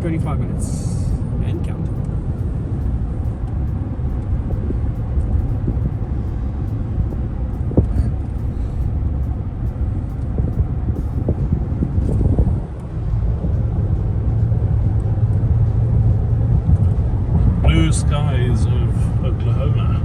25 minutes and counting. Blue skies of Oklahoma.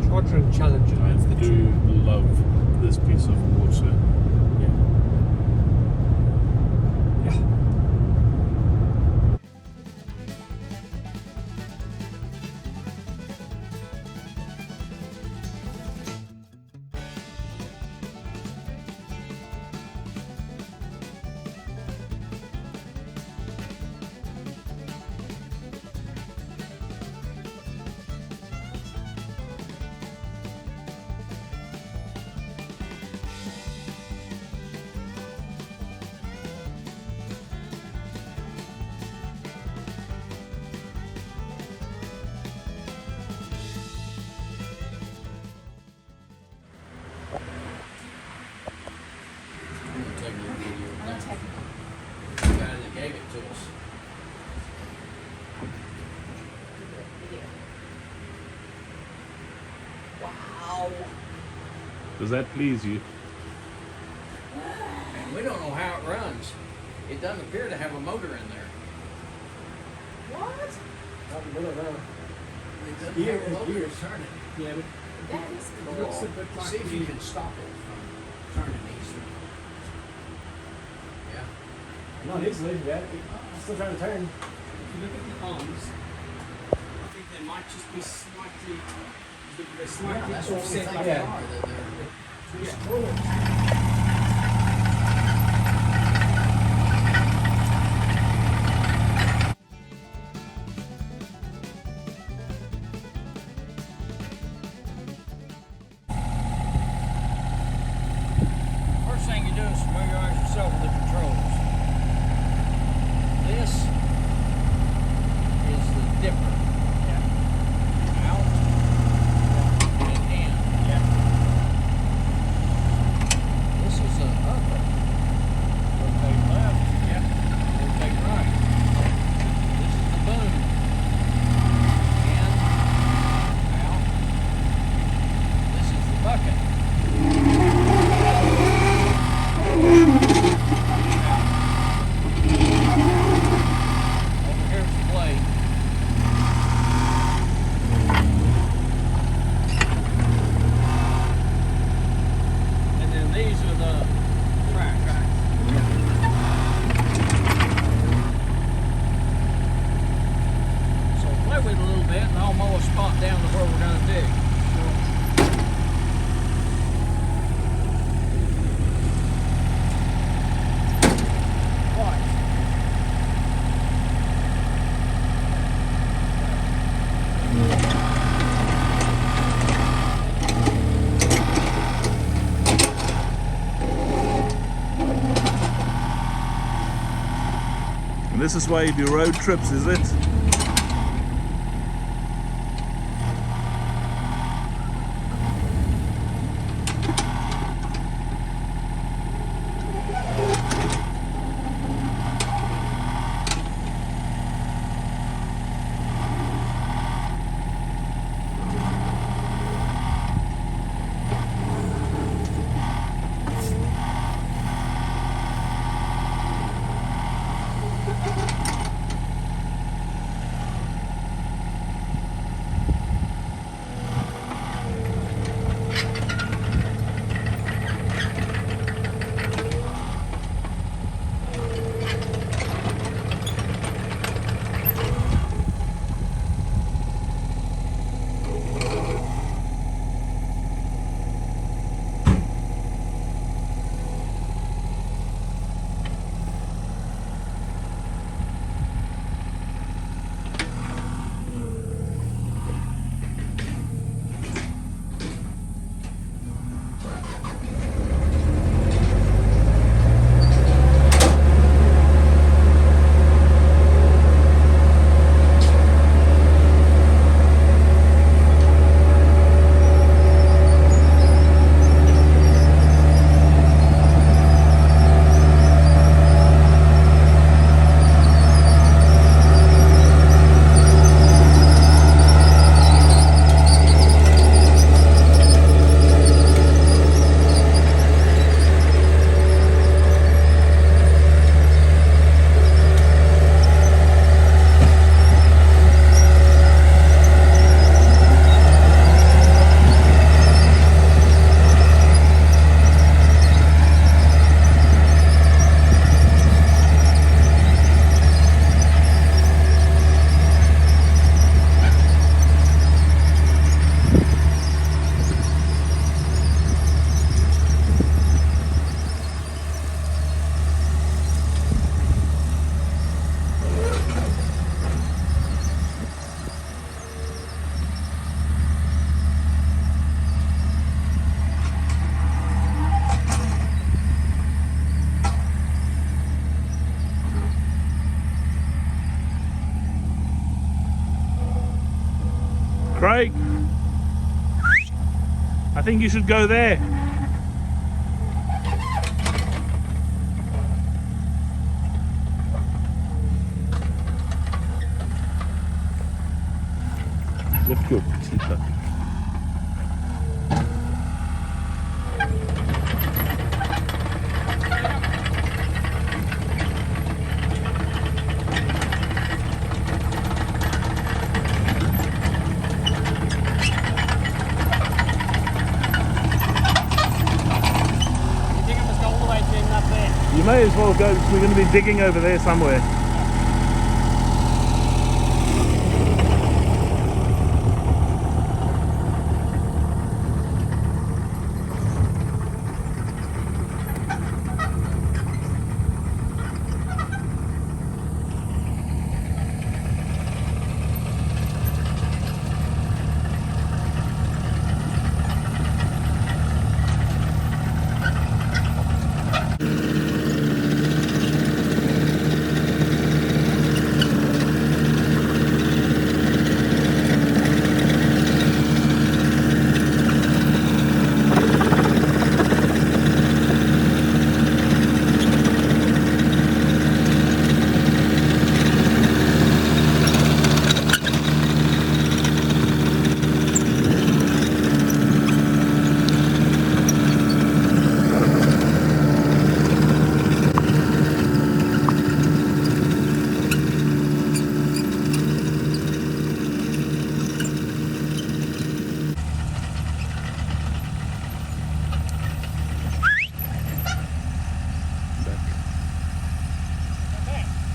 Chartering Challenger. I do love this piece of water. Yeah. Gave it to us. Wow. Does that please you? And we don't know how it runs. It doesn't appear to have a motor in there. What? It doesn't Gear have a is motor gears. to turn it. Yeah, but That is it cool. looks a bit like See if you can stop it from turning easily. Yeah. not easily, yeah. It's still trying to turn. If you look at the arms, I think they might just be slightly, they're slightly That's what we offset think like they that. are. That they're Yeah. cool. First thing you do is familiarize yourself with the controls. This is the dipper. Yeah. Out and in. Yeah. This is a upper. Rotate left. Yeah. Rotate right. This is the boom. In. Out. This is the bucket. Over here's the blade. And then these are the tracks. So play with it a little bit and I'll mow a spot down to where we're going to dig. Watch. And this is why you do road trips, is it? I think you should go there. Lift your teeth up. You may as well go, because we're going to be digging over there somewhere.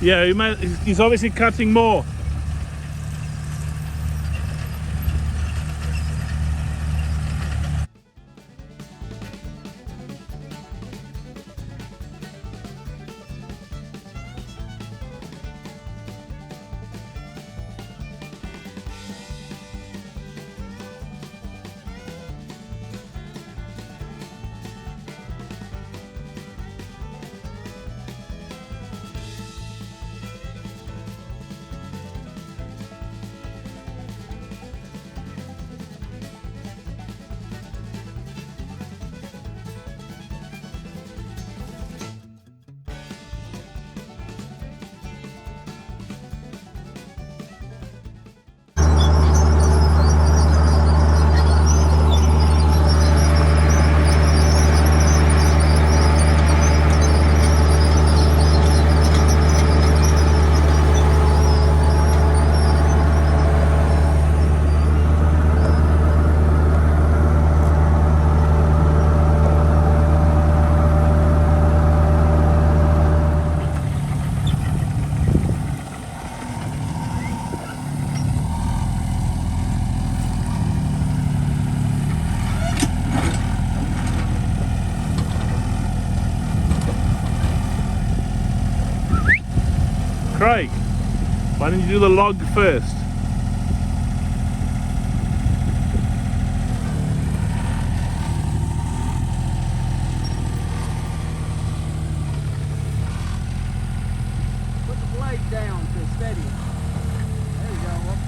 Yeah, he's obviously cutting more. Craig, why don't you do the log first? Put the blade down to steady it. There you go.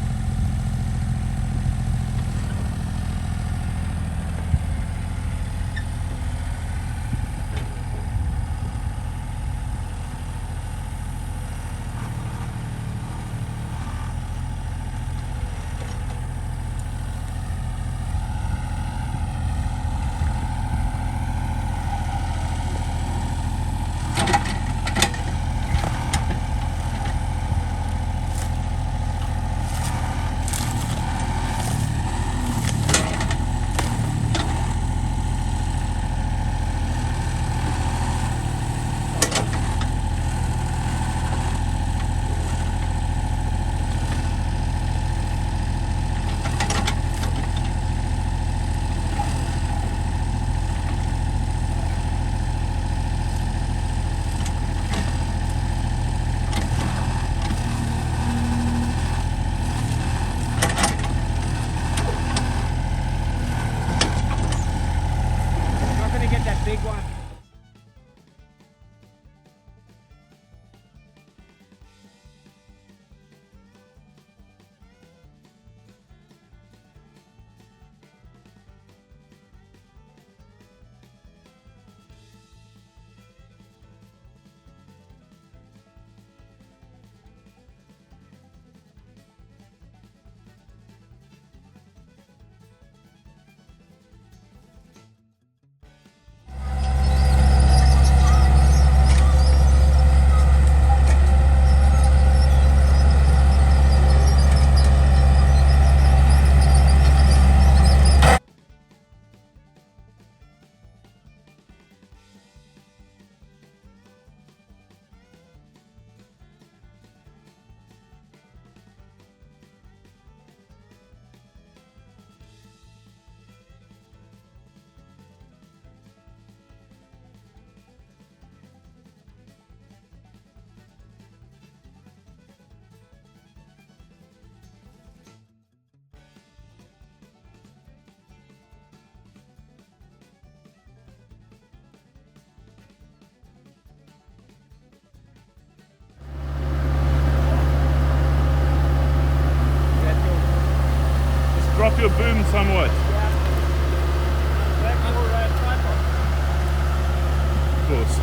him somewhat. Back for that tripod. Of course.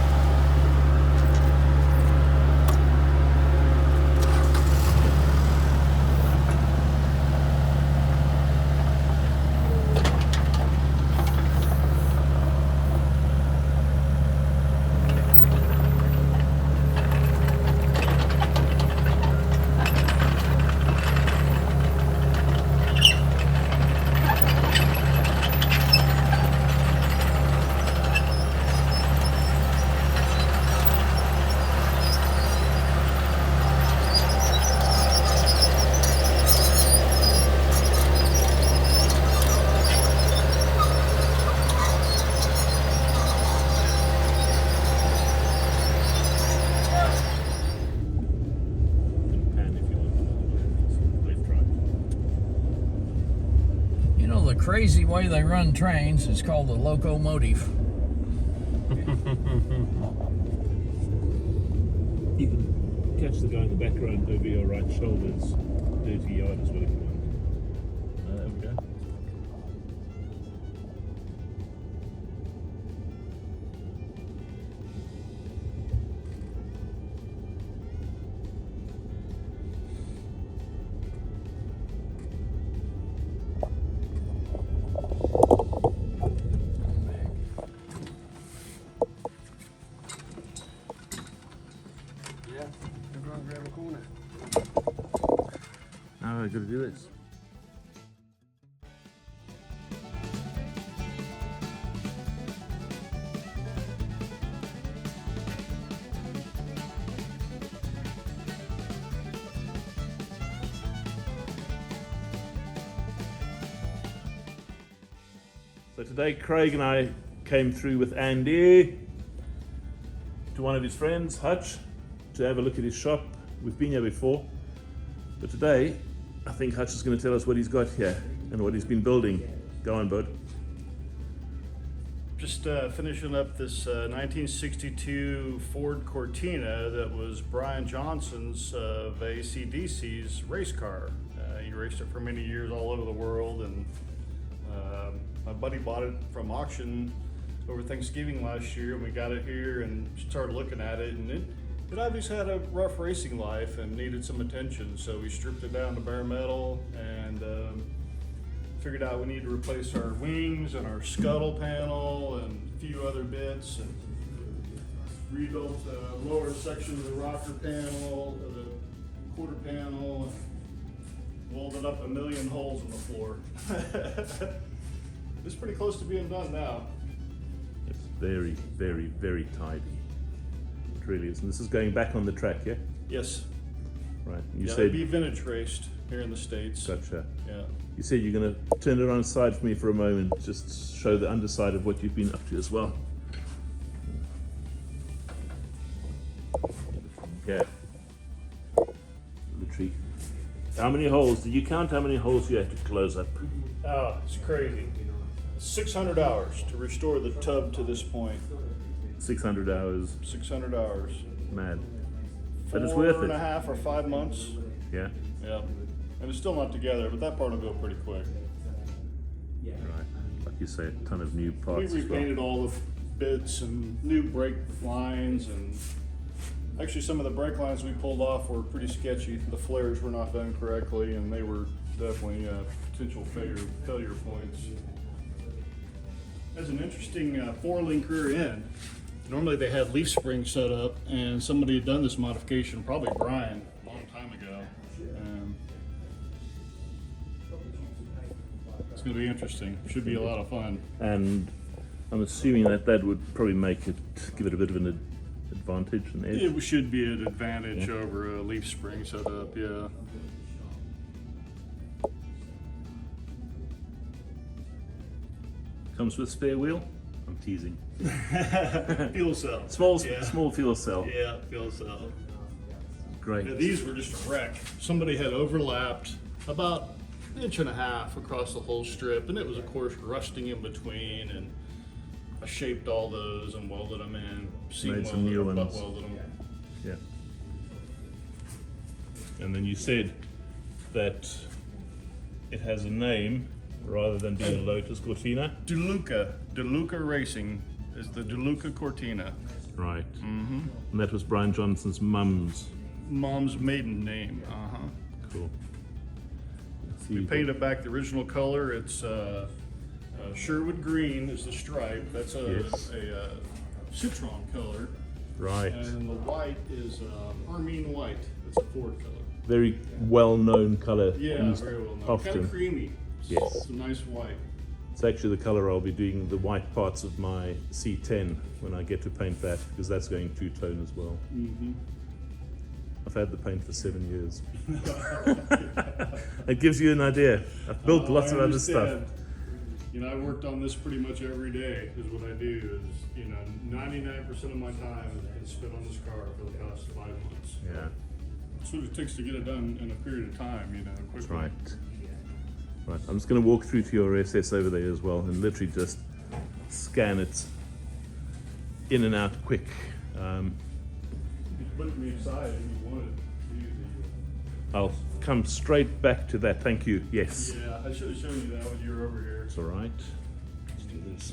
You know, the crazy way they run trains is called the locomotive. You can catch the guy in the background over your right shoulder's dirty yard as well if you want. There we go. Yeah, we're going to grab a corner. Now I've got to do this. So today Craig and I came through with Andy to one of his friends, Hutch, to have a look at his shop. We've been here before, but today I think Hutch is going to tell us what he's got here and what he's been building. Go on, bud. Just finishing up this 1962 Ford Cortina that was Brian Johnson's of AC/DC's race car. He raced it for many years all over the world, and my buddy bought it from auction over Thanksgiving last year, and we got it here and started looking at it, and it obviously had a rough racing life and needed some attention, so we stripped it down to bare metal and figured out we need to replace our wings and our scuttle panel and a few other bits, and rebuilt the lower section of the rocker panel, the quarter panel, and welded up 1 million holes in the floor. It's pretty close to being done now. It's very, very, very tidy. It really is. And this is going back on the track, yeah? Yes. Right. You Yeah, said it'd be vintage raced here in the States. Gotcha. Yeah. You said you're going to turn it on its side for me for a moment, just show the underside of what you've been up to as well. Yeah. The tree. How many holes? Did you count how many holes you had to close up? Oh, it's crazy. 600 hours to restore the tub to this point. 600 hours. 600 hours. Mad. But it's worth it. 4.5 or 5 months. Yeah. Yeah. And it's still not together, but that part will go pretty quick. Right. Like you say, a ton of new We parts as well. repainted all the bits and new brake lines, and actually some of the brake lines we pulled off were pretty sketchy. The flares were not done correctly, and they were definitely potential failure points. There's an interesting four-link rear end. Normally they had leaf springs set up, and somebody had done this modification, probably Brian, a long time ago. It's going to be interesting. Should be a lot of fun. And I'm assuming that that would probably make it, give it a bit of an advantage, an edge. It should be an advantage over a leaf spring setup, yeah. Comes with spare wheel? I'm teasing. Fuel cell. Small fuel cell. Yeah, fuel cell. Great. Yeah, these were just a wreck. Somebody had overlapped about 1.5 inches across the whole strip, and it was, of course, rusting in between, and I shaped all those and welded them in. Made some new butt ones. welded them. Yeah. And then you said that it has a name rather than being a Lotus Cortina. DeLuca Racing is the DeLuca Cortina. Right. Mm-hmm. And that was Brian Johnson's mom's Maiden name. Cool. We painted it back the original color. It's Sherwood green is the stripe. That's a Citron color. Right. And the white is Armine white. It's a Ford color. Very well-known color. Yeah, very well known. Often. Kind of creamy. Yes. It's a nice white. It's actually the color I'll be doing the white parts of my C10 when I get to paint that, because that's going two-tone as well. Mm-hmm. I've had the paint for 7 years. It gives you an idea. I've built lots of other stuff. You know, I worked on this pretty much every day. Is what I do. Is, you know, 99% of my time has been spent on this car for the past 5 months. Yeah, That's what it takes to get it done in a period of time. You know, quickly. that's right. Right, I'm just going to walk through to your SS over there as well and literally just scan it in and out quick. You put me aside if you wanted to do I'll come straight back to that. Thank you. Yes. the. Yeah, I should have shown you that when you were over here. It's all right. Let's do this.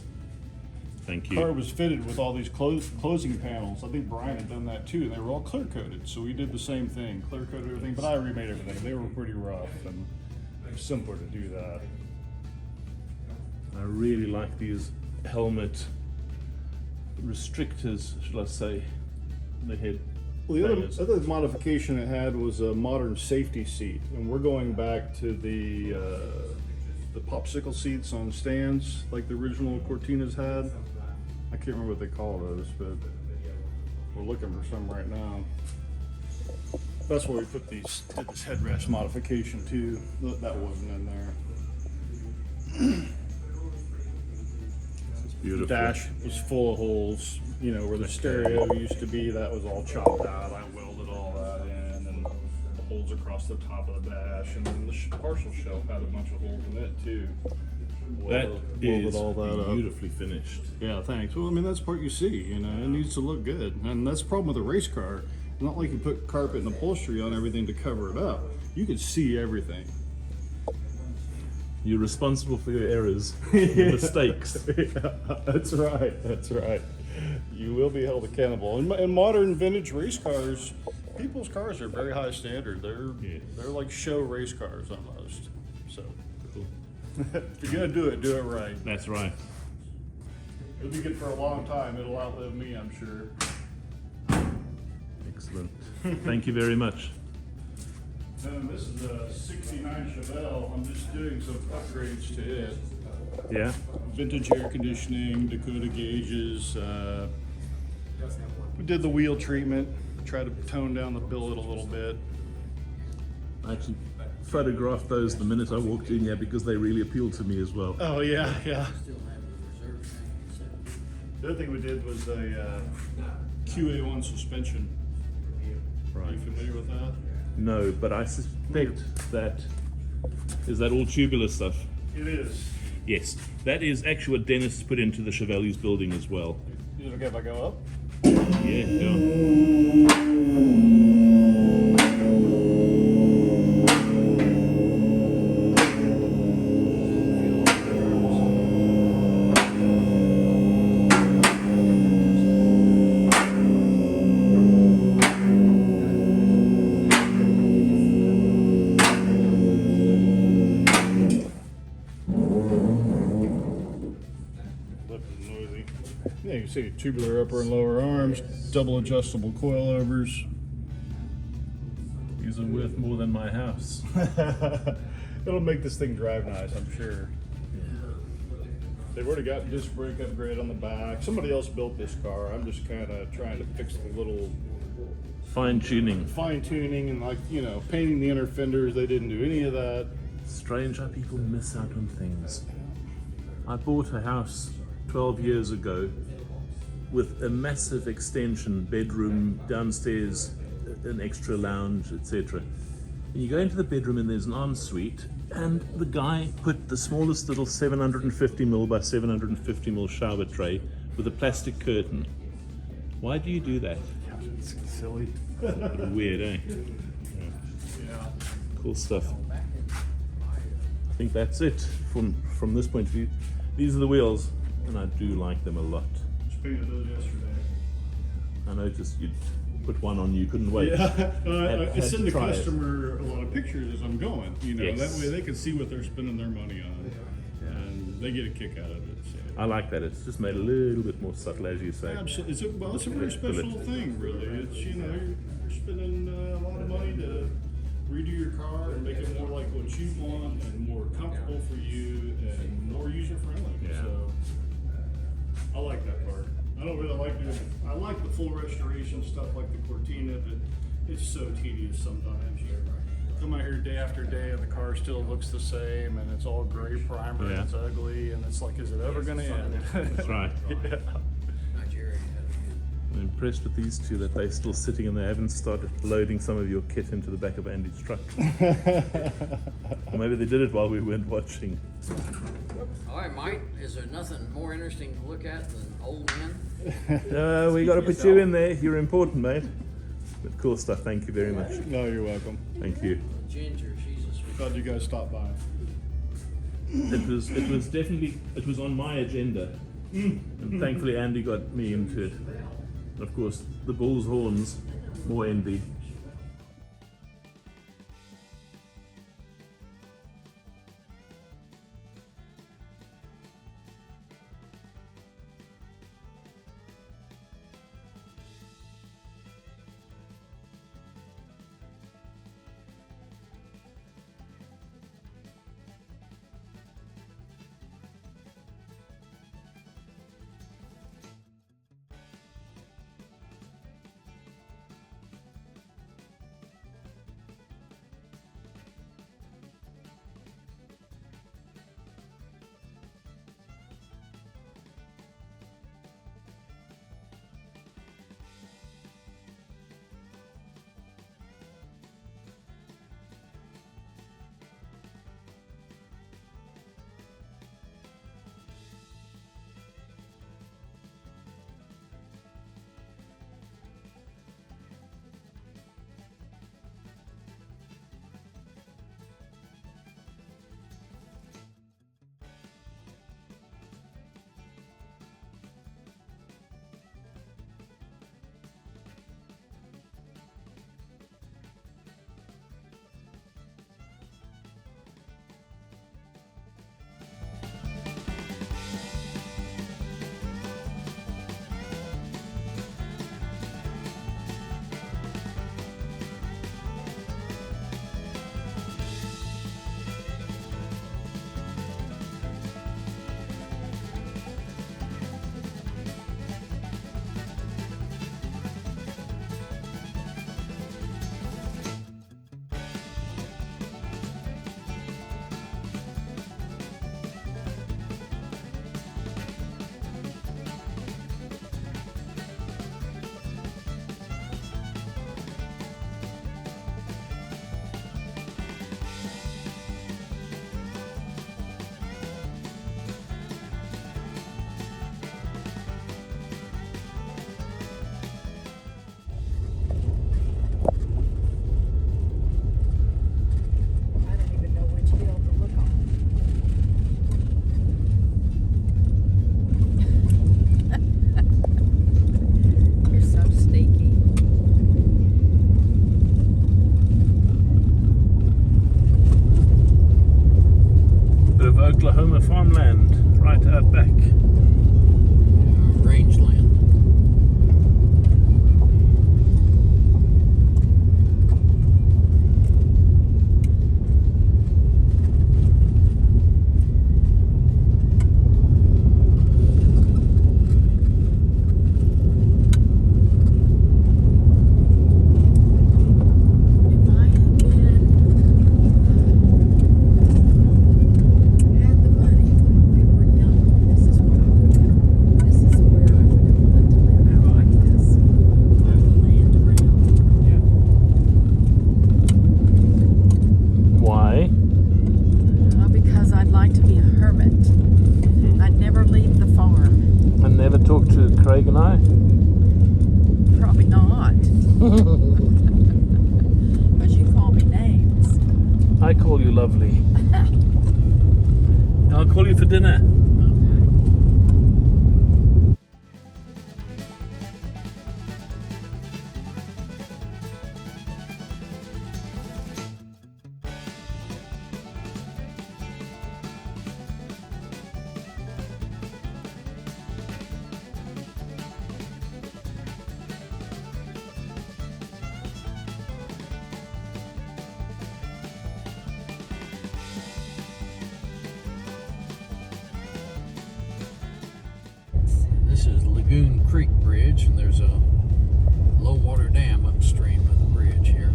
Thank The car you. was fitted with all these closing panels. I think Brian had done that too, and they were all clear coated. So we did the same thing, clear coated everything. But I remade everything. They were pretty rough, and it was simpler to do that. I really like these helmet restrictors, should I say, the head. Well, the bangers. other modification it had was a modern safety seat, and we're going back to the popsicle seats on stands like the original Cortinas had. I can't remember what they call those, but we're looking for some right now. That's where we put did this headrest modification too. That wasn't in there. It's beautiful. Dash was full of holes. You know, where the stereo used to be, that was all chopped out. I welded all that in, and the holes across the top of the dash, and then the partial shelf had a bunch of holes in it too. That Welded is all that up. beautifully finished. Yeah, thanks. Well, I mean, that's part you see, you know, it needs to look good. And that's the problem with a race car. It's not like you put carpet and upholstery on everything to cover it up. You can see everything. You're responsible for your errors, your mistakes. That's right. That's right. You will be held accountable. In modern vintage race cars, people's cars are very high standard. They're like show race cars almost. So Cool. if you're gonna do it right. That's right. It'll be good for a long time. It'll outlive me, I'm sure. Excellent. Thank you very much. Then this is a '69 Chevelle. I'm just doing some upgrades to it. Yeah. Vintage air conditioning, Dakota gauges. We did the wheel treatment, try to tone down the billet a little bit. I actually photographed those the minute I walked in here because they really appealed to me as well. Oh yeah, yeah. The other thing we did was a QA1 suspension. Are Right. you familiar with that? No, but I suspect that is that all tubular stuff. It is. Yes, that is actually what Dennis put into the Chevelle's building as well. Is it okay if I go up? Yeah, yeah. Noisy. Yeah, you can see tubular upper and lower arms, double adjustable coilovers. These are worth more than my house. It'll make this thing drive nice, I'm sure. They've already got disc brake upgrade on the back. Somebody else built this car. I'm just kind of trying to fix the little Fine tuning. fine tuning and, like, you know, painting the inner fenders. They didn't do any of that. Strange how people miss out on things. I bought a house 12 years ago with a massive extension, bedroom, downstairs, an extra lounge, etc. And you go into the bedroom and there's an ensuite, and the guy put the smallest little 750mm by 750mm shower tray with a plastic curtain. Why do you do that? It's silly. Weird, eh? Yeah. Cool stuff. think that's it from this point of view. These are the wheels, and I do like them a lot. Just painted those yesterday. I noticed you'd put one on, you couldn't wait. Yeah, I Had send to the try it. customer a lot of pictures as I'm going. You know, Yes. that way they can see what they're spending their money on, and they get a kick out of it. So. I like that. It's just made a little bit more subtle, as you say. Absolutely, it's a very special thing, really. It's you're spending a lot of money to redo your car and make it more like what you want and more comfortable for you and more user friendly. Yeah. So I like that part. I don't really like doing. I like the full restoration stuff like the Cortina, but it's so tedious sometimes. You come out here day after day and the car still looks the same and it's all gray primer and Yeah. it's ugly and it's like, is it ever going to end? That's right. Yeah. I'm impressed with these two that they're still sitting and they haven't started loading some of your kit into the back of Andy's truck. Or maybe they did it while we weren't watching. All right, Mike, is there nothing more interesting to look at than old men? We got to put you in there. You're important, mate. But cool stuff. Thank you very much. No, you're welcome. Thank you. Ginger, she's a sweet. Glad you guys stopped by. It was definitely on my agenda, and thankfully Andy got me into it. And of course, the bull's horns, more envy. I don't even know which hill to look on. You're so sneaky. Bit of Oklahoma farmland right out back. Rangeland. If I had had the money when we were young, this is what I would have done. This is where I would have lived. I like this. There's the land around. Why? Because I'd like to be a hermit. I'd never leave the farm. And never talk to Craig and I? Probably not. Because you call me names. I call you lovely. I'll call you for dinner. This is Lagoon Creek Bridge, and there's a low water dam upstream of the bridge here.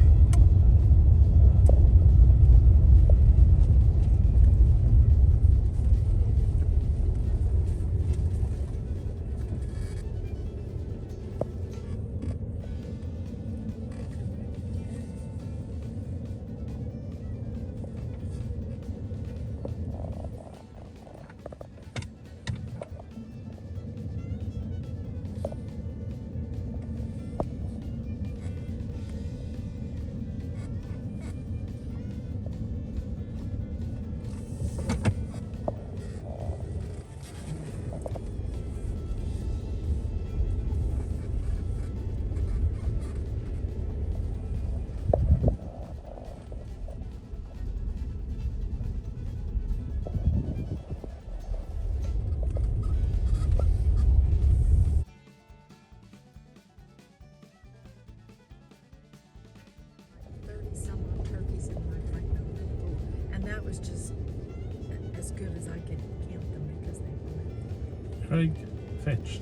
Some turkeys in my front yard, and that was just as good as I could count them because they were. Craig, fetch.